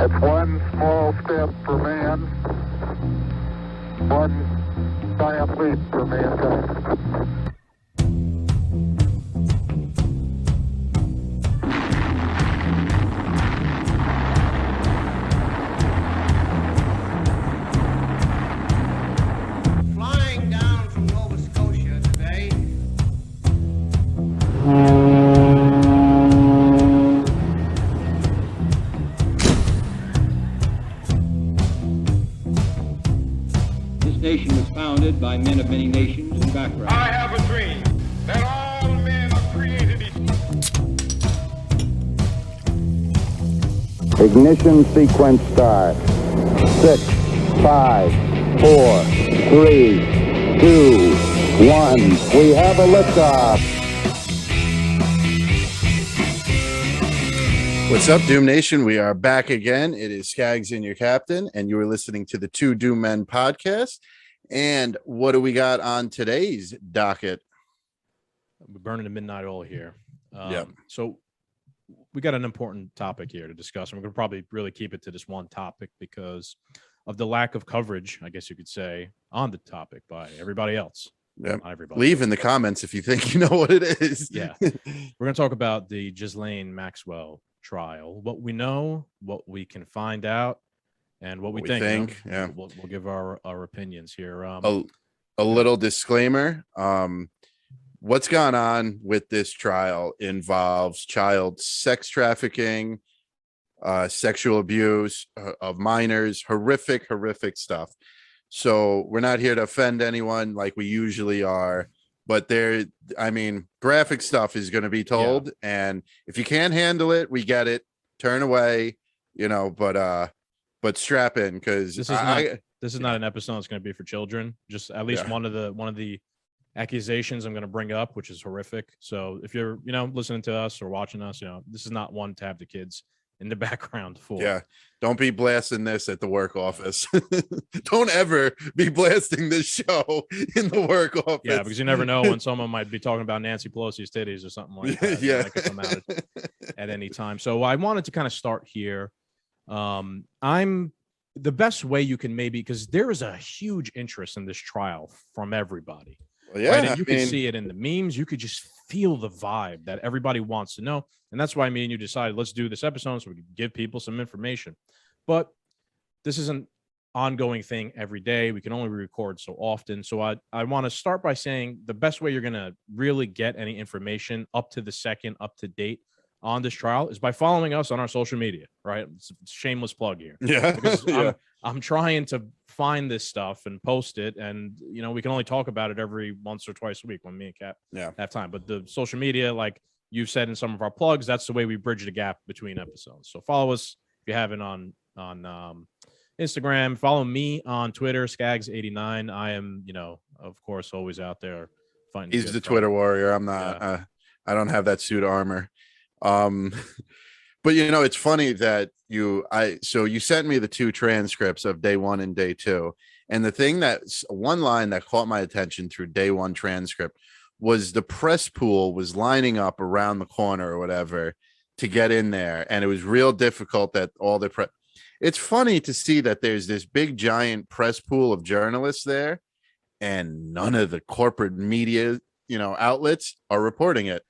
It's one small step for man, one giant leap for mankind. Flying down from Nova Scotia today. This nation was founded by men of many nations and backgrounds. I have a dream that all men are created equal. Ignition sequence start. 6, 5, 4, 3, 2, 1. We have a liftoff. What's up, Doom Nation? We are back again. It is Skaggs and your captain, and you are listening to the Two Doom Men podcast. And what do we got on today's docket? We're burning the midnight oil here. Yep. So we got an important topic here to discuss. And we're going to probably really keep it to this one topic because of the lack of coverage, I guess you could say, on the topic by everybody else. Yep. Not everybody. Leave in the comments if you think you know what it is. Yeah. We're going to talk about the Ghislaine Maxwell trial, what we know, what we can find out, and what we think. Yeah. We'll give our opinions here. A little disclaimer. What's gone on with this trial involves child sex trafficking, sexual abuse of minors, horrific stuff. So we're not here to offend anyone like we usually are, but graphic stuff is going to be told. Yeah. And if you can't handle it, we get it. Turn away, but strap in, because this is not an episode that's going to be for children. Just at least one of the accusations I'm going to bring up, which is horrific. So if you're, listening to us or watching us, this is not one to have the kids in the background for. Yeah. Don't be blasting this at the work office. Don't ever be blasting this show in the work office. Yeah, because you never know when someone might be talking about Nancy Pelosi's titties or something like that. Yeah. That could come out at any time. So I wanted to kind of start here. I'm the best way you can maybe, because there is a huge interest in this trial from everybody. Well, yeah, right? And you can see it in the memes. You could just feel the vibe that everybody wants to know. And that's why me and you decided, let's do this episode so we can give people some information. But this is an ongoing thing every day. We can only record so often. So I want to start by saying the best way you're going to really get any information up to the second, up to date on this trial is by following us on our social media, right? It's a shameless plug here. Yeah. I'm trying to find this stuff and post it, and we can only talk about it every once or twice a week when me and Cap have time. But the social media, like you've said in some of our plugs, that's the way we bridge the gap between episodes. So follow us if you haven't on Instagram. Follow me on Twitter, Skaggs89. I am, of course, always out there fighting. He's the Twitter warrior. I'm not. Yeah. I don't have that suit of armor. But it's funny that you sent me the two transcripts of day one and day two. And the thing one line that caught my attention through day one transcript was the press pool was lining up around the corner or whatever to get in there. And it was real difficult that all the press. It's funny to see that there's this big giant press pool of journalists there and none of the corporate media, outlets are reporting it.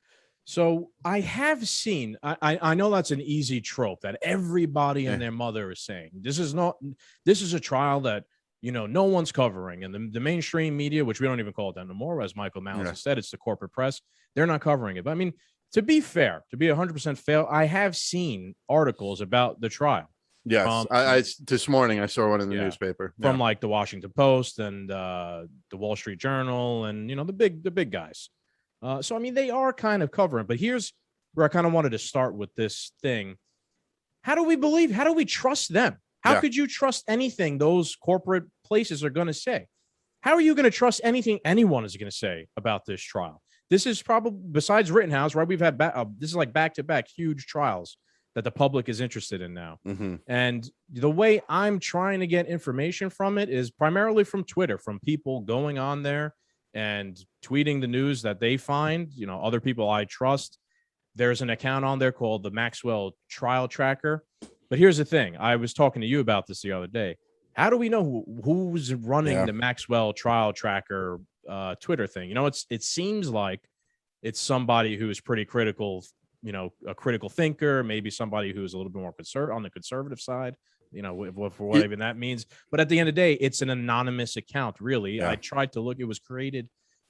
So I have seen, I know that's an easy trope that everybody and their mother is saying. This is a trial that, no one's covering. And the mainstream media, which we don't even call it that anymore, as Michael Mallon has said, it's the corporate press. They're not covering it. But I mean, to be fair, to be 100% fair, I have seen articles about the trial. Yes. I this morning I saw one in the newspaper. From like the Washington Post and the Wall Street Journal and, the big guys. So, I mean, they are kind of covering, but here's where I kind of wanted to start with this thing. How do we trust them? How could you trust anything those corporate places are going to say? How are you going to trust anything anyone is going to say about this trial? This is probably, besides Rittenhouse, right? We've had, this is like back-to-back huge trials that the public is interested in now. Mm-hmm. And the way I'm trying to get information from it is primarily from Twitter, from people going on there and tweeting the news that they find, other people I trust. There's an account on there called the Maxwell Trial Tracker. But here's the thing. I was talking to you about this the other day. How do we know who's running the Maxwell trial tracker Twitter thing? You know, it seems like it's somebody who is pretty critical, you know, a critical thinker, maybe somebody who's a little bit more on the conservative side, you know, for what even that means. But at the end of the day, it's an anonymous account, really. Yeah. I tried to look. It was created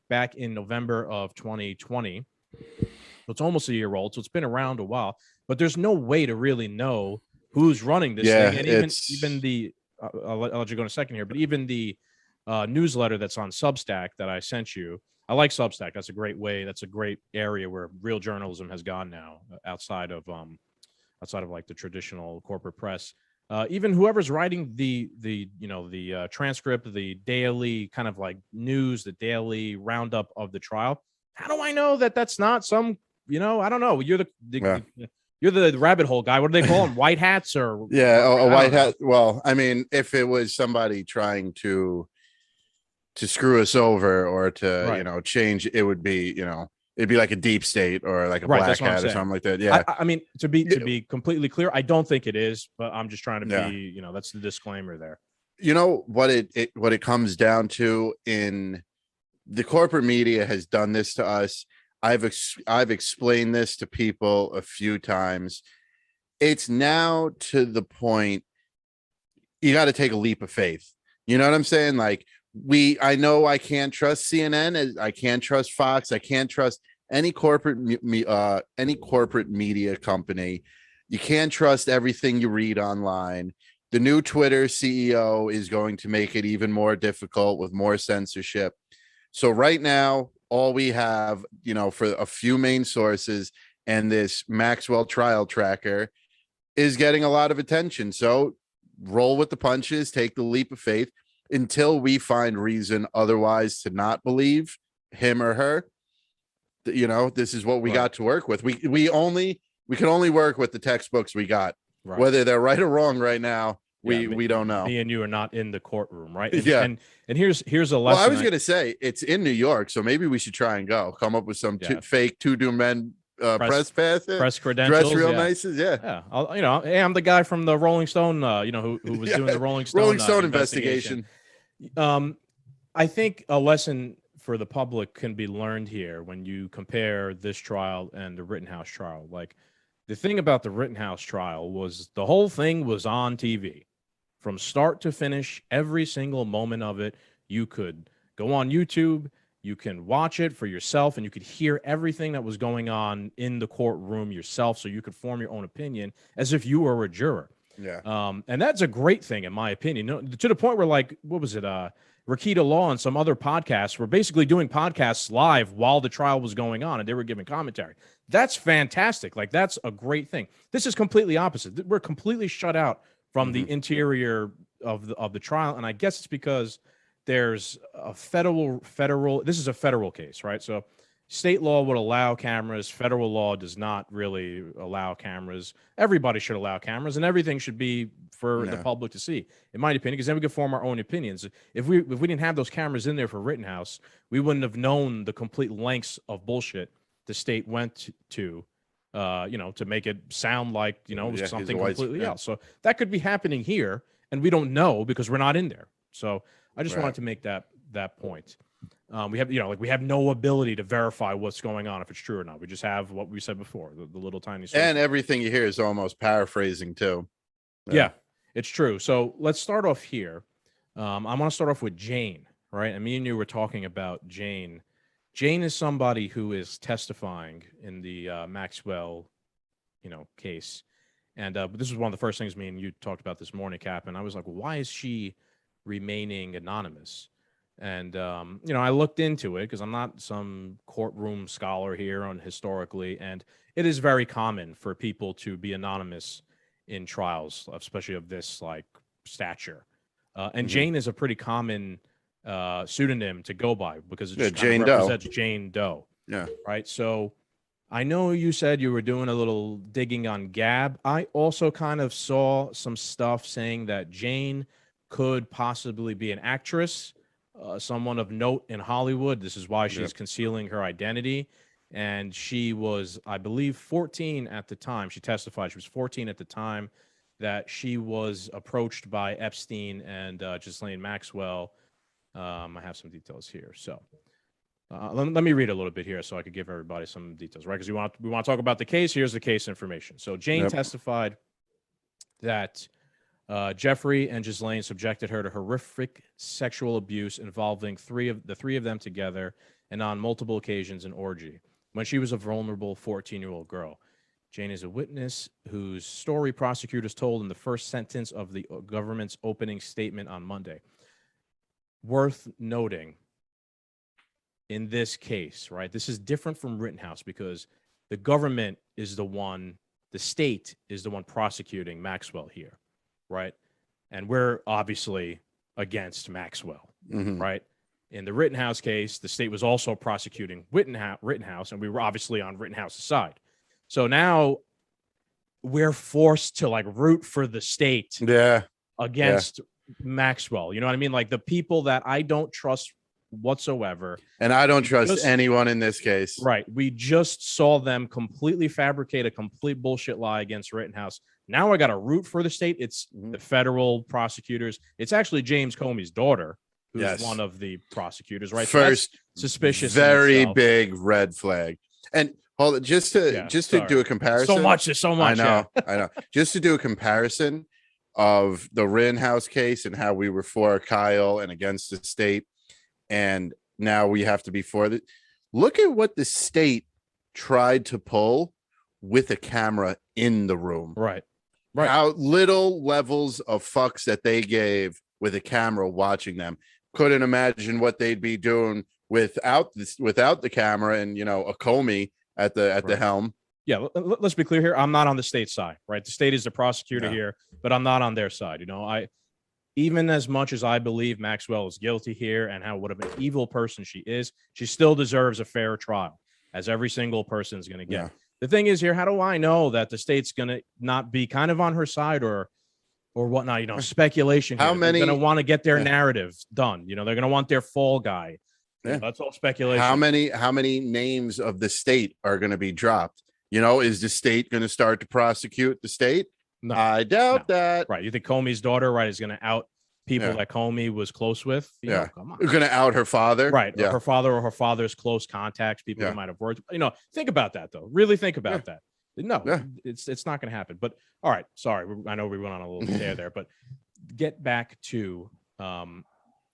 back in November of 2020. So it's almost a year old. So it's been around a while. But there's no way to really know who's running this thing. And even the I'll let you go in a second here, but even the newsletter that's on Substack that I sent you, I like Substack. That's a great way. That's a great area where real journalism has gone now, outside of like the traditional corporate press. Even whoever's writing the transcript, the daily kind of like news, the daily roundup of the trial. How do I know that that's not some, I don't know. You're you're the rabbit hole guy. What do they call them? White hats or a white hat. Well, I mean, if it was somebody trying to screw us over or to change, it would be it'd be like a deep state or like a black hat or something like that. Yeah, I mean, to be completely clear, I don't think it is, but I'm just trying to be, that's the disclaimer there. You know what it comes down to, in the corporate media has done this to us. I've explained this to people a few times. It's now to the point you got to take a leap of faith. You know what I'm saying? Like I know I can't trust CNN. I can't trust Fox. I can't trust any corporate media company. You can't trust everything you read online. The new Twitter CEO is going to make it even more difficult with more censorship. So right now, all we have, for a few main sources and this Maxwell trial tracker is getting a lot of attention. So roll with the punches, take the leap of faith until we find reason otherwise to not believe him or her. This is what we got to work with. We can only work with the textbooks we got, whether they're right or wrong right now. We don't know. Me and you are not in the courtroom, right? And here's a lesson. Well, I was going to say it's in New York, so maybe we should try and come up with some fake two-do men press credentials, dress real nice. I'm the guy from the Rolling Stone, who was doing the Rolling Stone investigation. I think a lesson for the public can be learned here when you compare this trial and the Rittenhouse trial. Like, the thing about the Rittenhouse trial was the whole thing was on TV. From start to finish, every single moment of it. You could go on YouTube, you can watch it for yourself, and you could hear everything that was going on in the courtroom yourself, so you could form your own opinion as if you were a juror. Yeah. And that's a great thing, in my opinion. To the point where, like, what was it? Rakita Law and some other podcasts were basically doing podcasts live while the trial was going on, and they were giving commentary. That's fantastic. Like, that's a great thing. This is completely opposite. We're completely shut out from the interior of the trial, and I guess it's because there's a federal. This is a federal case, right? So state law would allow cameras. Federal law does not really allow cameras. Everybody should allow cameras, and everything should be for the public to see, in my opinion, because then we could form our own opinions. If we didn't have those cameras in there for Rittenhouse, we wouldn't have known the complete lengths of bullshit the state went to make it sound like, it was something completely else. So that could be happening here, and we don't know because we're not in there. So I just wanted to make that point. We have no ability to verify what's going on, if it's true or not. We just have what we said before, the little tiny sources. And everything you hear is almost paraphrasing too. Yeah, it's true. So let's start off here. I want to start off with Jane, right? And me and you were talking about Jane. Jane is somebody who is testifying in the Maxwell, case. And but this was one of the first things me and you talked about this morning, Cap. And I was like, well, why is she remaining anonymous? And, I looked into it because I'm not some courtroom scholar here on historically. And it is very common for people to be anonymous in trials, especially of this like stature. And Jane is a pretty common pseudonym to go by because it just kind of represents Jane Doe. Yeah. Right. So I know you said you were doing a little digging on Gab. I also kind of saw some stuff saying that Jane could possibly be an actress, someone of note in Hollywood. This is why she's concealing her identity. And she was, I believe, 14 at the time. She testified she was 14 at the time that she was approached by Epstein and Ghislaine Maxwell. I have some details here. So let me read a little bit here so I could give everybody some details, right? Because we want to talk about the case. Here's the case information. So Jane testified that Jeffrey and Ghislaine subjected her to horrific sexual abuse involving the three of them together and on multiple occasions an orgy when she was a vulnerable 14-year-old girl. Jane is a witness whose story prosecutors told in the first sentence of the government's opening statement on Monday. Worth noting in this case, right? This is different from Rittenhouse because the government is the state is the one prosecuting Maxwell here, right? And we're obviously against Maxwell, right? In the Rittenhouse case, the state was also prosecuting Rittenhouse, and we were obviously on Rittenhouse's side. So now we're forced to like root for the state against Maxwell. You know what I mean? Like the people that I don't trust whatsoever. And I don't trust anyone in this case. Right. We just saw them completely fabricate a complete bullshit lie against Rittenhouse. Now I got to root for the state. It's the federal prosecutors. It's actually James Comey's daughter, who's one of the prosecutors, right? First, so suspicious. Very big red flag. And hold it, just to do a comparison. There's so much. I know. Just to do a comparison of the Rittenhouse case and how we were for Kyle and against the state. And now we have to be for it. Look at what the state tried to pull with a camera in the room. Right. How little levels of fucks that they gave with a camera watching them. Couldn't imagine what they'd be doing without the camera and, a Comey at the helm. Yeah, let's be clear here. I'm not on the state side, right? The state is the prosecutor here, but I'm not on their side. Even as much as I believe Maxwell is guilty here and what an evil person she is, she still deserves a fair trial, as every single person is going to get. Yeah. The thing is here, how do I know that the state's going to not be kind of on her side or whatnot? Speculation. How many they're going to want to get their narrative done? They're going to want their fall guy. Yeah. That's all speculation. How many names of the state are going to be dropped? Is the state going to start to prosecute the state? No, I doubt that. Right. You think Comey's daughter, right, is going to out people that Comey was close with? Come on. You're going to out her father? Right. Yeah. Or her father or her father's close contacts, people who might have worked. Think about that, though. Really think about that. No, it's not going to happen. But all right. Sorry. I know we went on a little tear there, but get back to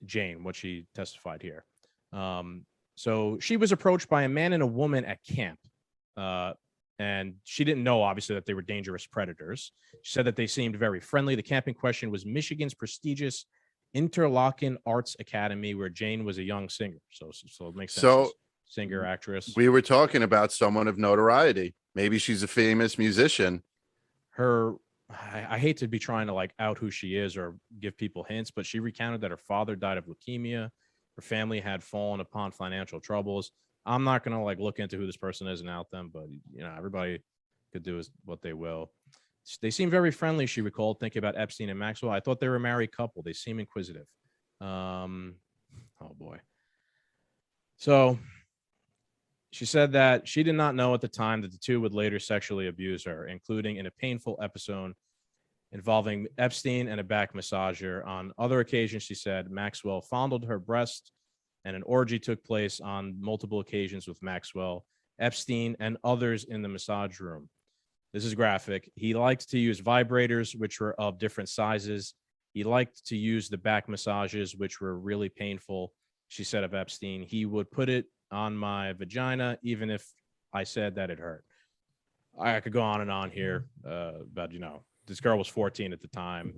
Jane, what she testified here. So she was approached by a man and a woman at camp. And she didn't know, obviously, that they were dangerous predators. She said that they seemed very friendly. The camp in question was Michigan's prestigious Interlochen Arts Academy, where Jane was a young singer. So it makes sense. So, singer, actress. We were talking about someone of notoriety. Maybe she's a famous musician. I hate to be trying to out who she is or give people hints, but she recounted that her father died of leukemia. Her family had fallen upon financial troubles. I'm not going to look into who this person is and out them, but everybody could do what they will. They seem very friendly. She recalled thinking about Epstein and Maxwell. I thought they were a married couple. They seem inquisitive. Oh boy. So she said that she did not know at the time that the two would later sexually abuse her, including in a painful episode involving Epstein and a back massager. On other occasions, she said Maxwell fondled her breast, and an orgy took place on multiple occasions with Maxwell, Epstein, and others in the massage room. This is graphic. He liked to use vibrators, which were of different sizes. He liked to use the back massages, which were really painful, she said of Epstein. He would put it on my vagina, even if I said that it hurt. I could go on and on here, but, this girl was 14 at the time.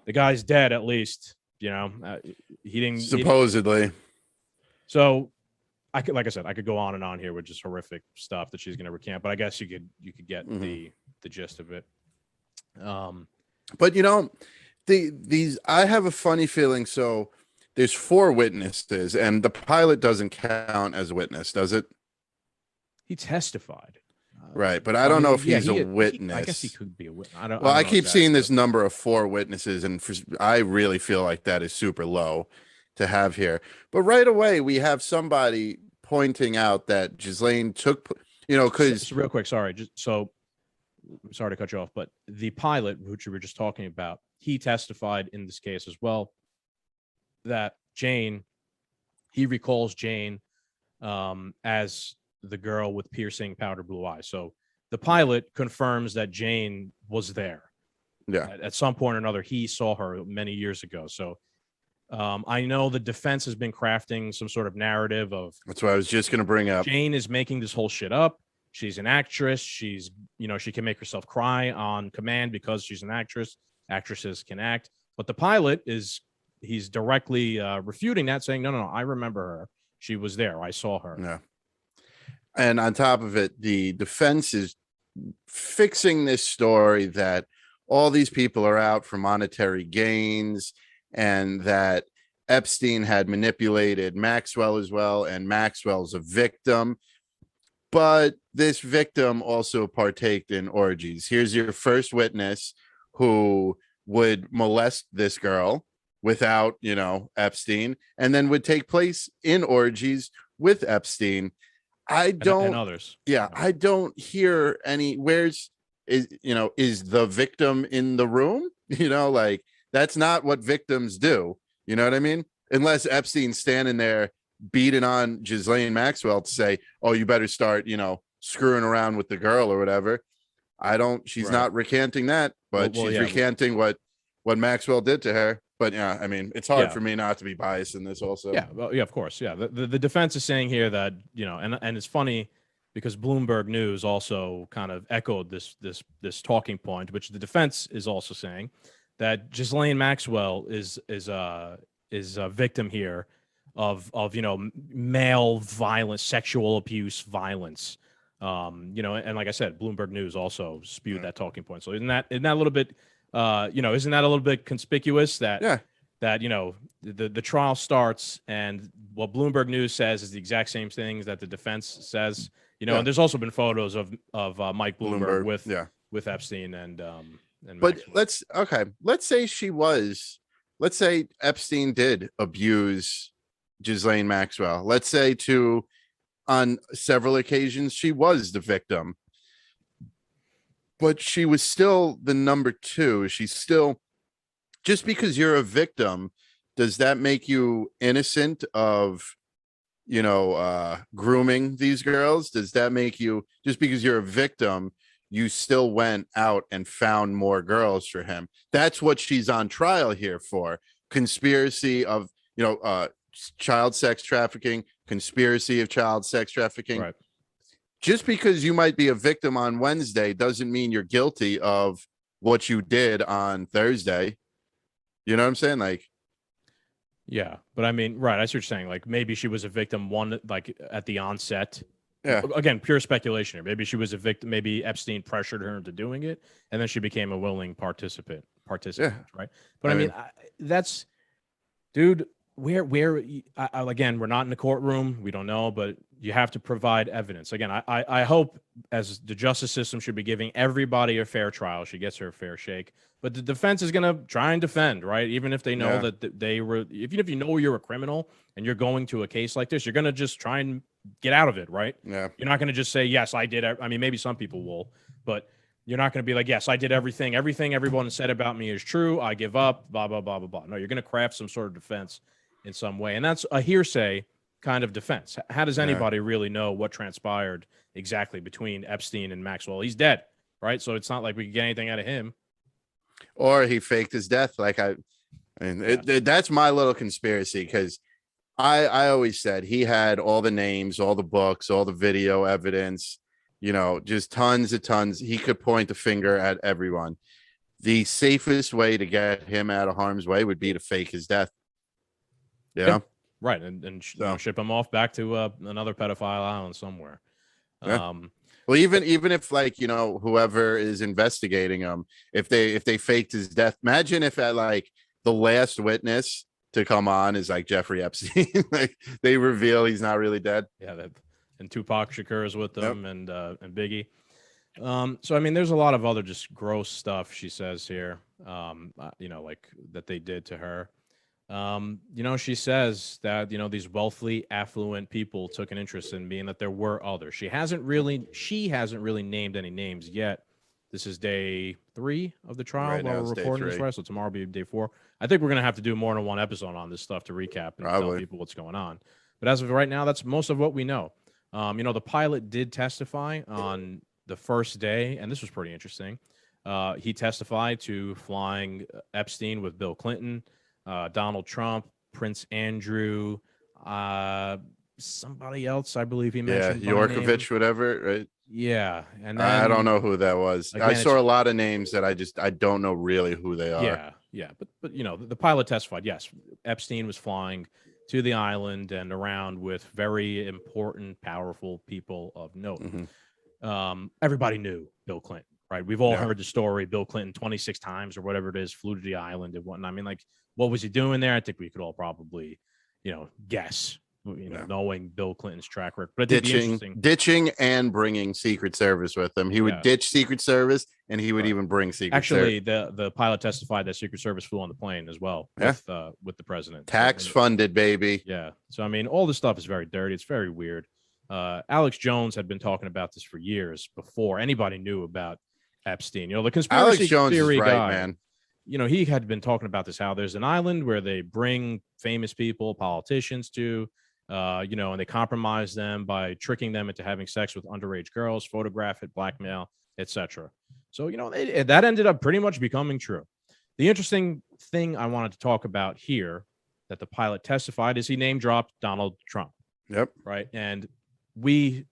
The guy's dead, at least, he didn't. Supposedly. So I could go on and on here with just horrific stuff that she's going to recant, but I guess you could get the gist of it. But these I have a funny feeling. So there's 4 witnesses, and the pilot doesn't count as a witness, does it? He testified. Right, but I don't know if he's a witness. I guess he could be a witness. I keep seeing this number of 4 witnesses, and I really feel like that is super low to have here. But right away, we have somebody pointing out that Ghislaine took, because real quick, sorry. Just so sorry to cut you off, but the pilot, which we were just talking about, he testified in this case as well that he recalls Jane as the girl with piercing powder blue eyes. So the pilot confirms that Jane was there. Yeah. At some point or another, he saw her many years ago. So I know the defense has been crafting some sort of narrative of That's what I was just going to bring up. Jane is making this whole shit up. She's an actress. She's, she can make herself cry on command because she's an actress. Actresses can act. But the pilot he's directly refuting that, saying, no, I remember her. She was there. I saw her. Yeah. And on top of it, the defense is fixing this story that all these people are out for monetary gains and that Epstein had manipulated Maxwell as well, and Maxwell's a victim. But this victim also partaked in orgies. Here's your first witness who would molest this girl without, Epstein, and then would take place in orgies with Epstein. And others. Yeah, I don't hear any. Is the victim in the room? Like, that's not what victims do. You know what I mean? Unless Epstein's standing there beating on Ghislaine Maxwell to say, oh, you better start, screwing around with the girl or whatever. She's not recanting that, but she's recanting what Maxwell did to her. But yeah, I mean, it's hard for me not to be biased in this also. Yeah, well, yeah, of course. Yeah. The defense is saying here that, and it's funny because Bloomberg News also kind of echoed this talking point, which the defense is also saying that Ghislaine Maxwell is a victim here of male violence, sexual abuse, violence. And like I said, Bloomberg News also spewed that talking point. So isn't that a little bit isn't that a little bit conspicuous that the trial starts and what Bloomberg News says is the exact same things that the defense says, and there's also been photos of Mike Bloomberg with Epstein and but Maxwell. let's say Epstein did abuse Ghislaine Maxwell. Let's say on several occasions she was the victim, but she was still the number two. She's still, just because you're a victim, does that make you innocent of, grooming these girls? Does that make you, just because you're a victim, you still went out and found more girls for him? That's what she's on trial here for. Conspiracy of, child sex trafficking, conspiracy of child sex trafficking. Right. Just because you might be a victim on Wednesday doesn't mean you're guilty of what you did on Thursday. You know what I'm saying? Like, yeah, but I mean, right. I see what you're saying. Like, maybe she was a victim at the onset. Yeah. Again, pure speculation here. Maybe she was a victim. Maybe Epstein pressured her into doing it, and then she became a willing participant. Yeah. Right. But I mean, that's, dude. Again, we're not in the courtroom. We don't know, but you have to provide evidence. Again, I hope as the justice system should be giving everybody a fair trial. She gets her fair shake, but the defense is going to try and defend, right? Even if they know that they were, even if you're a criminal and you're going to a case like this, you're going to just try and get out of it, right? Yeah. You're not going to just say, yes, I did. I mean, maybe some people will, but you're not going to be like, yes, I did everything. Everything everyone said about me is true. I give up, blah, blah, blah, blah, blah. No, you're going to craft some sort of defense in some way. And that's a hearsay kind of defense. How does anybody really know what transpired exactly between Epstein and Maxwell? He's dead, right? So it's not like we can get anything out of him. Or he faked his death. Like, that's my little conspiracy, because I always said he had all the names, all the books, all the video evidence, just tons of tons. He could point the finger at everyone. The safest way to get him out of harm's way would be to fake his death. Yeah. Right. And ship him off back to another pedophile island somewhere. Yeah. Well, even if whoever is investigating him, if they faked his death, imagine if at the last witness to come on is Jeffrey Epstein. They reveal he's not really dead. Yeah. And Tupac Shakur is with them, and Biggie. So I mean, there's a lot of other just gross stuff she says here. That they did to her. She says that, these wealthy, affluent people took an interest in me and that there were others. She hasn't really named any names yet. This is day 3 of the trial Right now while it's we're day recording this, 3. right? So tomorrow will be day 4. I think we're going to have to do more than one episode on this stuff to recap and tell Probably. people what's going on. But as of right now, that's most of what we know. The pilot did testify on the first day, and this was pretty interesting. He testified to flying Epstein with Bill Clinton, Donald Trump, Prince Andrew, somebody else, I believe he Yeah, mentioned. by name. Yorkovich, whatever, right? Yeah, and then, I don't know who that was. again, I it's- saw a lot of names that I don't know really who they are. Yeah, but the pilot testified. Yes, Epstein was flying to the island and around with very important, powerful people of note. Everybody knew Bill Clinton, right? We've all heard the story. Bill Clinton 26 times or whatever it is flew to the island and whatnot. I mean, like, what was he doing there? I think we could all probably, guess. Knowing Bill Clinton's track record, but it did be interesting. Ditching and bringing Secret Service with him. He would ditch Secret Service, and he would even bring Secret Actually, Service. the pilot testified that Secret Service flew on the plane as well with the president. Tax funded, baby. Yeah. So I mean, all this stuff is very dirty. It's very weird. Alex Jones had been talking about this for years before anybody knew about Epstein. The conspiracy Alex Jones theory is right, guy, man. He had been talking about this, how there's an island where they bring famous people, politicians to, and they compromise them by tricking them into having sex with underage girls, photograph it, blackmail, etc. So, that ended up pretty much becoming true. The interesting thing I wanted to talk about here that the pilot testified is he name dropped Donald Trump. Yep. Right. And we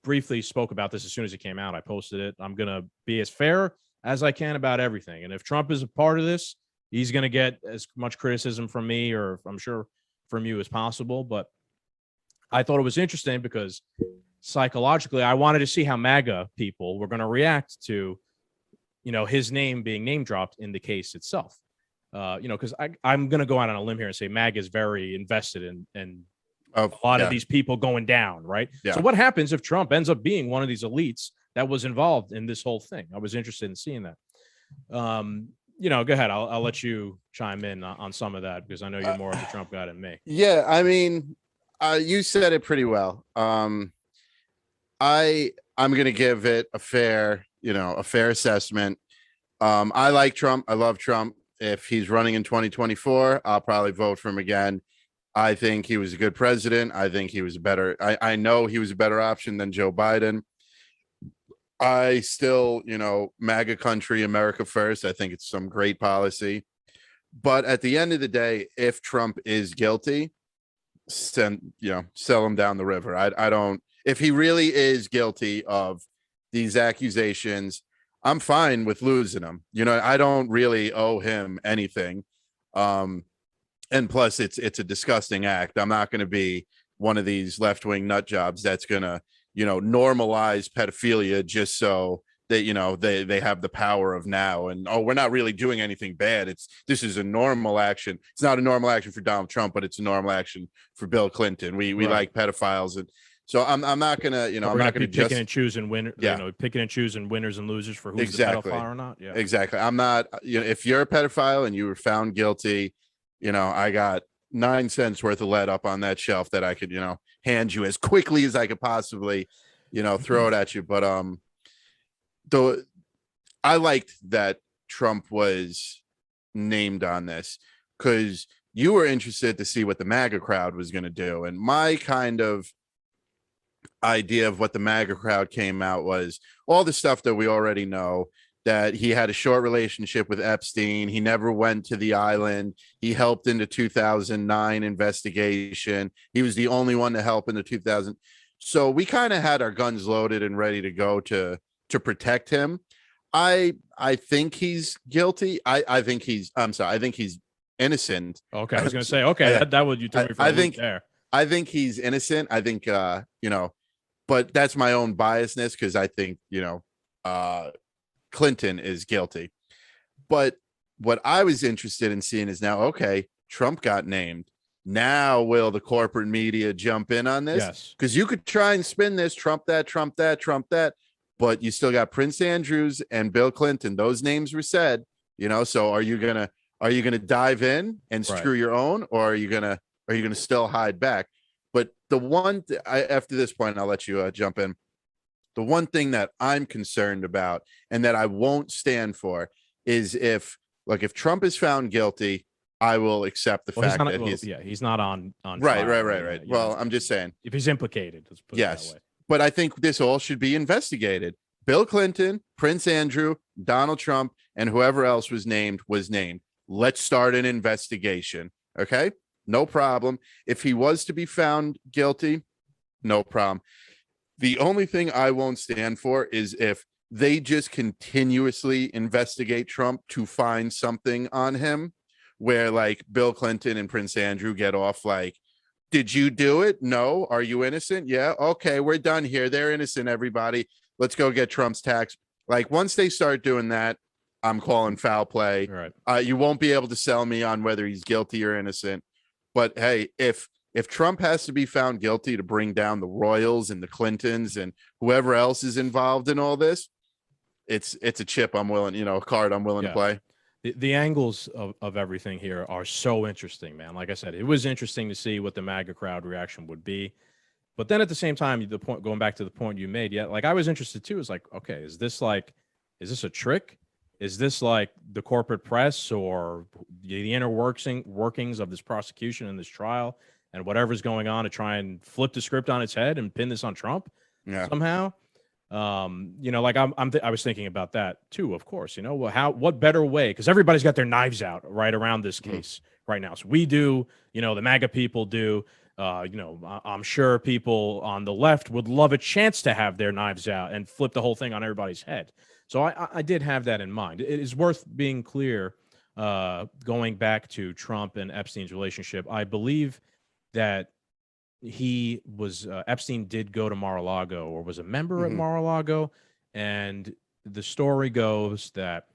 briefly spoke about this as soon as it came out. I posted it. I'm going to be as fair as I can about everything. And if Trump is a part of this, he's going to get as much criticism from me, or I'm sure from you, as possible. But I thought it was interesting because psychologically, I wanted to see how MAGA people were going to react to, his name being name dropped in the case itself. Because I'm going to go out on a limb here and say MAGA is very invested in a lot of these people going down, right? Yeah. So what happens if Trump ends up being one of these elites that was involved in this whole thing? I was interested in seeing that. Go ahead. I'll let you chime in on some of that because I know you're more of the Trump guy than me. Yeah, I mean, you said it pretty well. I'm going to give it a fair assessment. I like Trump. I love Trump. If he's running in 2024, I'll probably vote for him again. I think he was a good president. I think he was I know he was a better option than Joe Biden. I still, MAGA country, America first. I think it's some great policy. But at the end of the day, if Trump is guilty, sell him down the river. I don't, if he really is guilty of these accusations, I'm fine with losing him. I don't really owe him anything. And plus it's a disgusting act. I'm not going to be one of these left-wing nut jobs that's going to, normalize pedophilia just so that, they have the power of now. And, we're not really doing anything bad. This is a normal action. It's not a normal action for Donald Trump, but it's a normal action for Bill Clinton. We like pedophiles. And so I'm not going to, I'm not going to picking and choosing picking and choosing winners and losers for who's a pedophile or not. Yeah, exactly. I'm not, if you're a pedophile and you were found guilty, I got 9 cents worth of lead up on that shelf that I could, hand you as quickly as I could possibly, throw it at you. But though I liked that Trump was named on this because you were interested to see what the MAGA crowd was going to do. And my kind of idea of what the MAGA crowd came out was all the stuff that we already know, that he had a short relationship with Epstein. He never went to the island. He helped in the 2009 investigation. He was the only one to help in the 2000. So we kind of had our guns loaded and ready to go to protect him. I think he's guilty. I think he's innocent. Okay. I was going to say, okay, that would you took me for a loop there. I think he's innocent. I think, but that's my own biasness because I think, Clinton is guilty. But what I was interested in seeing is now, okay, Trump got named. Now will the corporate media jump in on this? Yes. Because you could try and spin this, Trump that, but you still got Prince Andrews and Bill Clinton. Those names were said, so are you gonna dive in and screw your own, or are you gonna still hide back? But the one after this point, I'll let you jump in. The one thing that I'm concerned about and that I won't stand for is if Trump is found guilty, I will accept the fact that he's not on right, trial right. yet. Well, I'm just saying, if he's implicated, let's put it that way. But I think this all should be investigated. Bill Clinton, Prince Andrew, Donald Trump, and whoever else was named. Let's start an investigation. Okay, no problem. If he was to be found guilty, no problem. The only thing I won't stand for is if they just continuously investigate Trump to find something on him, where like Bill Clinton and Prince Andrew get off like, did you do it? No. Are you innocent? Yeah. Okay, we're done here. They're innocent, everybody. Let's go get Trump's tax. Like once they start doing that, I'm calling foul play. Right. You won't be able to sell me on whether he's guilty or innocent. But hey, if Trump has to be found guilty to bring down the Royals and the Clintons and whoever else is involved in all this, it's a chip I'm willing, a card I'm willing to play. The angles of everything here are so interesting, man. Like I said, it was interesting to see what the MAGA crowd reaction would be. But then at the same time, going back to the point you made, like I was interested too, is like, okay, is this a trick? Is this like the corporate press or the inner workings of this prosecution and this trial and whatever's going on to try and flip the script on its head and pin this on Trump somehow? Like I was thinking about that too, of course, what better way? Because everybody's got their knives out right around this case right now. So we do, the MAGA people do, I'm sure people on the left would love a chance to have their knives out and flip the whole thing on everybody's head. So I did have that in mind. It is worth being clear, going back to Trump and Epstein's relationship. I believe that Epstein did go to Mar-a-Lago or was a member at Mar-a-Lago. And the story goes that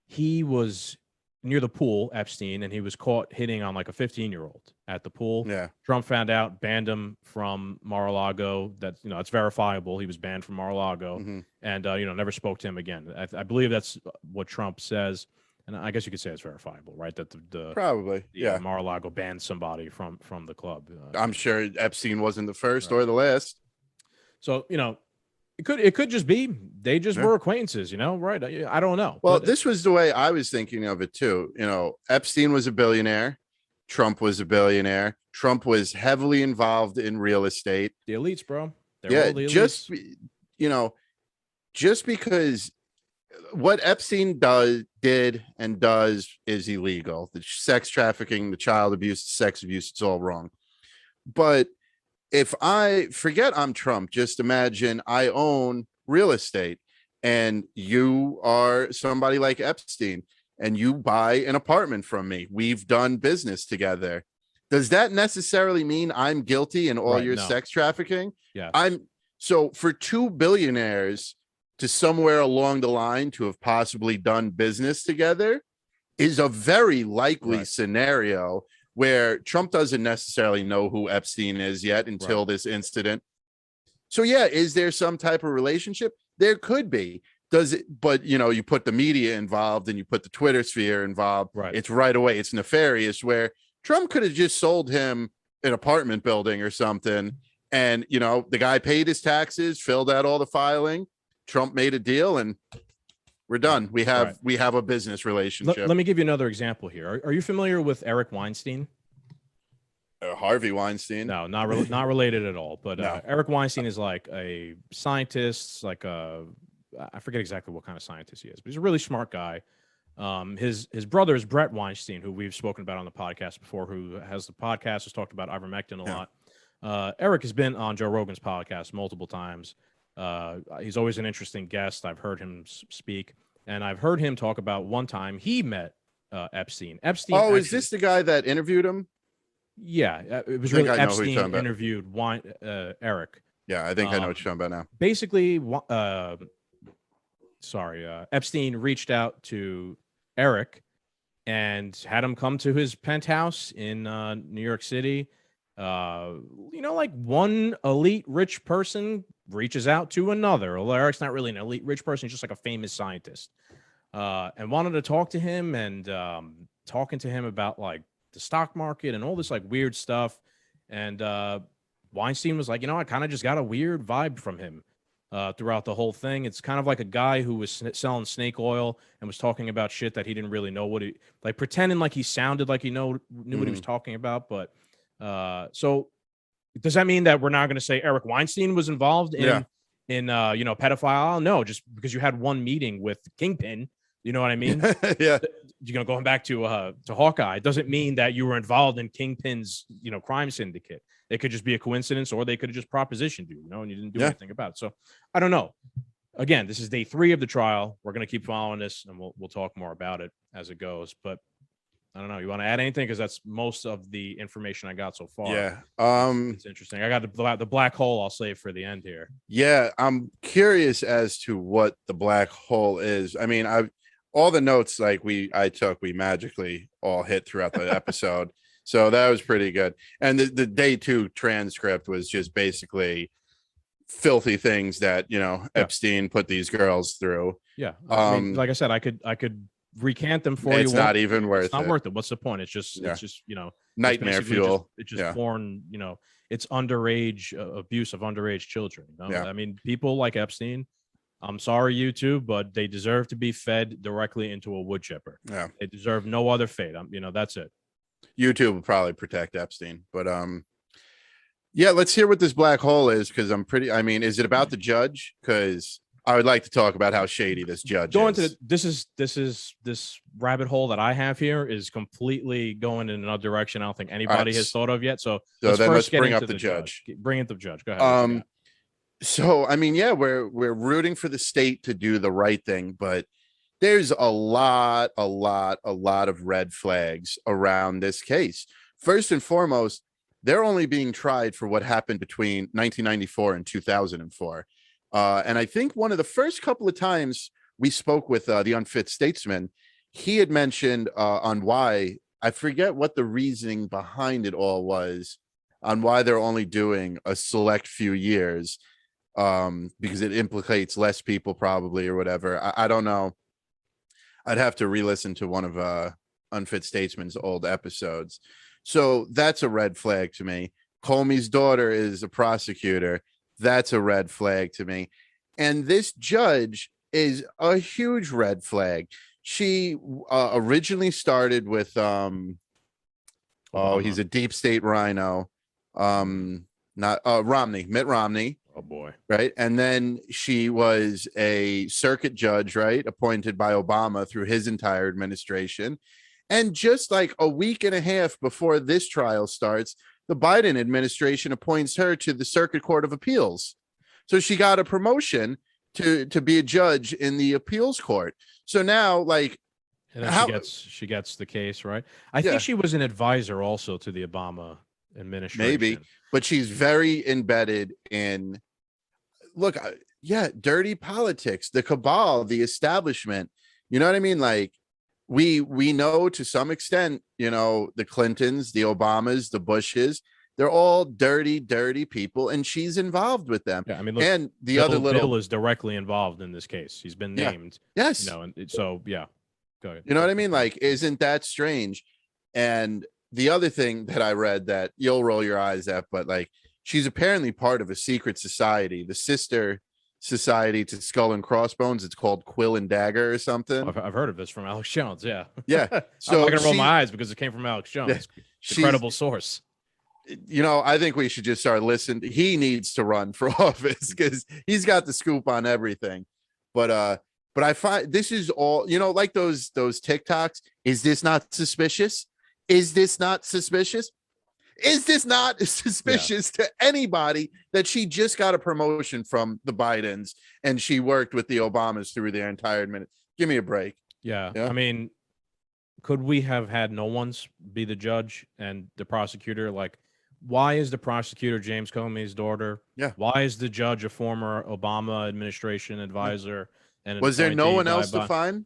he was near the pool, Epstein, and he was caught hitting on like a 15-year-old at the pool. Yeah. Trump found out, banned him from Mar-a-Lago. That's, it's verifiable. He was banned from Mar-a-Lago and, never spoke to him again. I believe that's what Trump says. And I guess you could say it's verifiable, right? That probably Mar-a-Lago banned somebody from the club. I'm sure Epstein wasn't the first or the last. So it could just be they just were acquaintances, right? I don't know. Well, this was the way I was thinking of it too. Epstein was a billionaire. Trump was a billionaire. Trump was heavily involved in real estate. The elites, bro. They're all the elites. Just because what Epstein did and does is illegal. The sex trafficking, the child abuse, sex abuse, it's all wrong. But if I forget I'm Trump, just imagine I own real estate and you are somebody like Epstein and you buy an apartment from me. We've done business together. Does that necessarily mean I'm guilty in all your sex trafficking? Yeah. So for two billionaires to somewhere along the line to have possibly done business together is a very likely scenario where Trump doesn't necessarily know who Epstein is yet until this incident. So is there some type of relationship? There could be. Does it? But you put the media involved and you put the Twitter sphere involved. Right. It's right away. It's nefarious. Where Trump could have just sold him an apartment building or something, and the guy paid his taxes, filled out all the filing. Trump made a deal, and we're done. We have a business relationship. Let me give you another example here. Are you familiar with Eric Weinstein? Harvey Weinstein? No, not related at all. But No. Eric Weinstein is like a scientist, I forget exactly what kind of scientist he is, but he's a really smart guy. His brother is Brett Weinstein, who we've spoken about on the podcast before, who has the podcast, has talked about ivermectin a lot. Eric has been on Joe Rogan's podcast multiple times. He's always an interesting guest. I've heard him speak, and I've heard him talk about one time he met Epstein. Is this the guy that interviewed him? Yeah, it was really Epstein interviewed Eric. Yeah, I think I know what you're talking about now. Basically, Epstein reached out to Eric and had him come to his penthouse in New York City. Like one elite rich person reaches out to another. Well, Eric's not really an elite rich person. He's just like a famous scientist. And wanted to talk to him and talking to him about like the stock market and all this like weird stuff. And Weinstein was like, I kind of just got a weird vibe from him. throughout the whole thing. It's kind of like a guy who was selling snake oil and was talking about shit that he didn't really know what he, like, pretending like he sounded like he knew what he was talking about. But so does that mean that we're not going to say Eric Weinstein was involved in pedophile? No, just because you had one meeting with Kingpin, you know what I mean? Yeah. Going back to Hawkeye, doesn't mean that you were involved in Kingpin's, crime syndicate. It could just be a coincidence, or they could have just propositioned you, and you didn't do anything about it. So I don't know. Again, this is day 3 of the trial. We're going to keep following this, and we'll talk more about it as it goes. But I don't know. You want to add anything? Because that's most of the information I got so far. Yeah. It's interesting. I got the black hole. I'll save for the end here. Yeah, I'm curious as to what the black hole is. I mean, all the notes I took, we magically all hit throughout the episode. So that was pretty good. And the day 2 transcript was just basically filthy things that, Epstein put these girls through. Yeah. I mean, like I said, I could recant them for you. It's not even worth it. It's not worth it. What's the point? It's just nightmare fuel. It's just foreign, it's underage abuse of underage children. Yeah. I mean, people like Epstein, I'm sorry, YouTube, but they deserve to be fed directly into a wood chipper. Yeah. They deserve no other fate. That's it. YouTube will probably protect Epstein, but yeah, let's hear what this black hole is, because is it about the judge? Because I would like to talk about how shady this judge is. This rabbit hole that I have here is completely going in another direction I don't think anybody has thought of yet. So let's bring up the judge. Bring up the judge. Go ahead. So we're rooting for the state to do the right thing, but there's a lot of red flags around this case. First and foremost, they're only being tried for what happened between 1994 and 2004. And I think one of the first couple of times we spoke with the Unfit Statesman, he had mentioned on why, I forget what the reasoning behind it all was, on why they're only doing a select few years, because it implicates less people probably, or whatever. I don't know. I'd have to re-listen to one of Unfit Statesman's old episodes. So that's a red flag to me. Comey's daughter is a prosecutor. That's a red flag to me. And this judge is a huge red flag. She originally started with he's a deep state rhino. Mitt Romney. Oh boy. Right. And then she was a circuit judge, right, appointed by Obama through his entire administration. And just like a week and a half before this trial starts, the Biden administration appoints her to the Circuit Court of Appeals. So she got a promotion to be a judge in the appeals court. So now, she gets the case, right? I think she was an advisor also to the Obama administration. Maybe, but she's very embedded in, dirty politics, the cabal, the establishment. You know what I mean? Like, we know to some extent, the Clintons, the Obamas, the Bushes, they're all dirty people, and she's involved with them. Yeah, I mean, look, and Bill is directly involved in this case. He's been named. Yes. And so go ahead. You know what I mean? Like, isn't that strange? And the other thing that I read that you'll roll your eyes at, but she's apparently part of a secret society, the sister society to Skull and Crossbones. It's called Quill and Dagger or something. I've heard of this from Alex Jones. Yeah. So I'm not gonna roll my eyes because it came from Alex Jones. Yeah, credible source. I think we should just start listening. He needs to run for office because he's got the scoop on everything. But I find this is all, like those TikToks. Is this not suspicious? Is this not suspicious? Is this not suspicious to anybody that she just got a promotion from the Bidens and she worked with the Obamas through their entire minute? Give me a break. Yeah. I mean, could we have had no one's be the judge and the prosecutor? Why is the prosecutor James Comey's daughter? Yeah. Why is the judge a former Obama administration advisor? And was there no one else to find?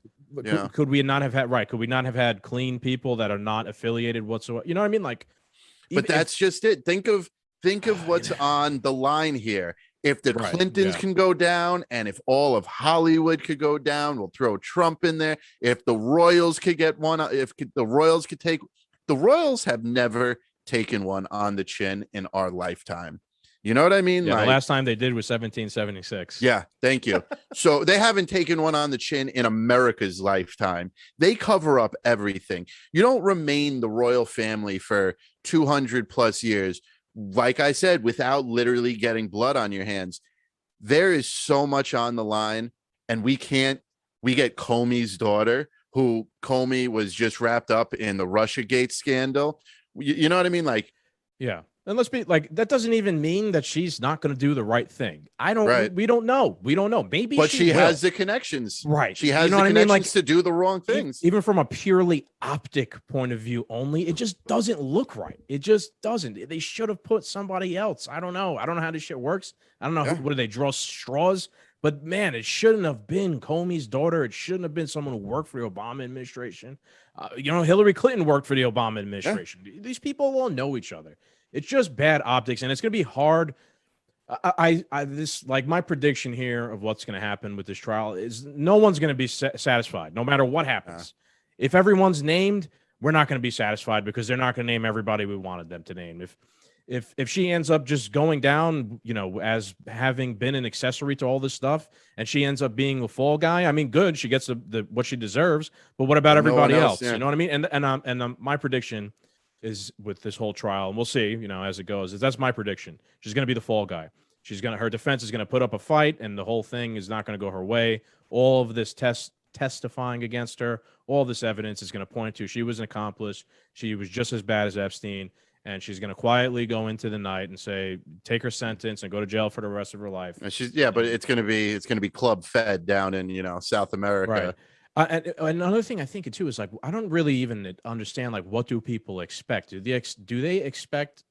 Could we not have had Could we not have had clean people that are not affiliated whatsoever? You know what I mean? But that's just it. Think of what's on the line here. If the Clintons can go down, and if all of Hollywood could go down, we'll throw Trump in there. If the Royals could get one, if the Royals could the Royals have never taken one on the chin in our lifetime. You know what I mean? Yeah, Like, the last time they did was 1776. yeah, thank you. So they haven't taken one on the chin in America's lifetime. They cover up everything. You don't remain the royal family for 200 plus years, like I said, without literally getting blood on your hands. There is so much on the line, and we get Comey's daughter, who Comey was just wrapped up in the Russiagate scandal. You know what I mean? Like, Yeah. And let's be like, that doesn't even mean that she's not going to do the right thing. Right. We don't know. We don't know. Maybe but she will. has the connections. Right. She has You know the what I mean? connections Like, to do the wrong things. Even from a purely optic point of view only, it just doesn't look right. It just doesn't. They should have put somebody else. I don't know. I don't know how this shit works. I don't know. Yeah. What do they draw straws? But man, it shouldn't have been Comey's daughter. It shouldn't have been someone who worked for the Obama administration. Hillary Clinton worked for the Obama administration. Yeah. These people all know each other. It's just bad optics, and it's going to be hard. My prediction here of what's going to happen with this trial is no one's going to be satisfied, no matter what happens. If everyone's named, we're not going to be satisfied because they're not going to name everybody we wanted them to name. If she ends up just going down, as having been an accessory to all this stuff, and she ends up being the fall guy, I mean, good, she gets the what she deserves. But what about everybody else? Yeah. You know what I mean? And my prediction is with this whole trial, and we'll see, as it goes, that's my prediction. She's going to be the fall guy. Her defense is going to put up a fight, and the whole thing is not going to go her way. All of this testifying against her, all this evidence is going to point to she was an accomplice. She was just as bad as Epstein, and she's going to quietly go into the night and say, take her sentence and go to jail for the rest of her life. And but it's going to be club fed down in South America. Right. And another thing I think too is, like, I don't really even understand, like, what do people expect? Do they expect